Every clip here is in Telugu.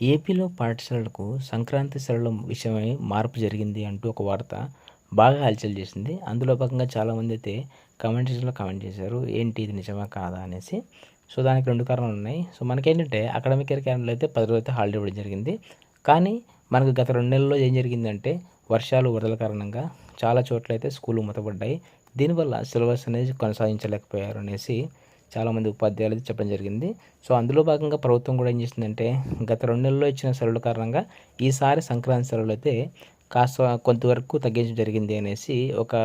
ఏపీలో పాఠశాలలకు సంక్రాంతి సెలవుల విషయమై మార్పు జరిగింది అంటూ ఒక వార్త బాగా హల్చల్ చేసింది. అందులో భాగంగా చాలామంది అయితే కామెంట్ సెక్షన్‌లో కామెంట్ చేశారు. ఏంటి ఇది నిజమా కాదా అనేసి. సో, దానికి 2 కారణాలు ఉన్నాయి. సో, మనకేంటంటే అకాడమిక్ ఇయర్ క్యాలెండర్‌లో అయితే 10 రోజులైతే హాలిడే ఇవ్వడం జరిగింది. కానీ మనకు గత 2 నెలల్లో ఏం జరిగిందంటే వర్షాలు, వరదల కారణంగా చాలా చోట్లయితే స్కూల్‌లు మూతపడ్డాయి. దీనివల్ల సిలబస్ అనేది కొనసాగించలేకపోయారు అనేసి చాలామంది ఉపాధ్యాయులు అయితే చెప్పడం జరిగింది. సో, అందులో భాగంగా ప్రభుత్వం కూడా ఏం చేసిందంటే గత 2 నెలల్లో ఇచ్చిన సెలవుల కారణంగా ఈసారి సంక్రాంతి సెలవులైతే కాస్త కొంతవరకు తగ్గించడం జరిగింది అనేసి ఒక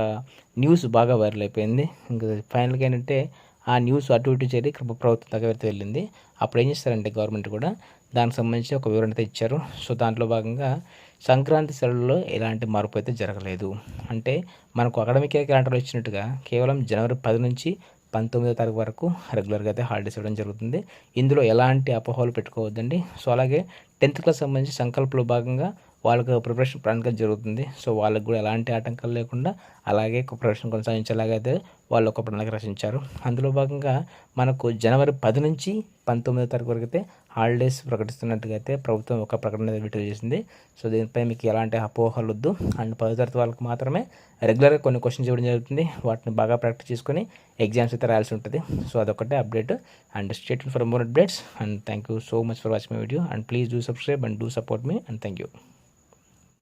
న్యూస్ బాగా వైరల్ అయిపోయింది. ఇంకా ఫైనల్‌గా ఏంటంటే ఆ న్యూస్ అటు ఇటు చేరి ప్రభుత్వం దగ్గర అయితే వెళ్ళింది. అప్పుడు ఏం చేస్తారంటే గవర్నమెంట్ కూడా దానికి సంబంధించి ఒక వివరణ అయితే ఇచ్చారు. సో, దాంట్లో భాగంగా సంక్రాంతి సెలవుల్లో ఎలాంటి మార్పు అయితే జరగలేదు. అంటే మనకు అకాడమిక్ ఇయర్ క్యాలెండర్‌లో ఇచ్చినట్టుగా కేవలం జనవరి 10 నుంచి 19వ తారీఖు వరకు రెగ్యులర్‌గా అయితే హాలిడేస్ ఇవ్వడం జరుగుతుంది. ఇందులో ఎలాంటి అపోహలు పెట్టుకోవద్దండి. సో, అలాగే 10థ్ క్లాస్ సంబంధించి సంకల్పంలో భాగంగా వాళ్ళకి ప్రిపరేషన్ ప్రణాళిక జరుగుతుంది. సో, వాళ్ళకి కూడా ఎలాంటి ఆటంకాలు లేకుండా అలాగే ప్రిపరేషన్ కొనసాగించేలాగైతే వాళ్ళు ఒక ప్రణాళిక రచించారు. అందులో భాగంగా మనకు జనవరి 10 నుంచి 19వ తారీఖు వరకు అయితే హాలిడేస్ ప్రకటిస్తున్నట్టుగా అయితే ప్రభుత్వం ఒక ప్రకటన విడుదల చేసింది. సో, దీనిపై మీకు ఎలాంటి అపోహలు వద్దు. అండ్ 10వ తరగతి వాళ్ళకి మాత్రమే రెగ్యులర్‌గా కొన్ని క్వశ్చన్స్ ఇవ్వడం జరుగుతుంది. వాటిని బాగా ప్రాక్టీస్ చేసుకొని ఎగ్జామ్స్ అయితే రాయాల్సి ఉంటుంది. సో, అదొకటే update. And stay tuned for more updates. And thank you so much for watching my video. And please do subscribe and do support me. And thank you.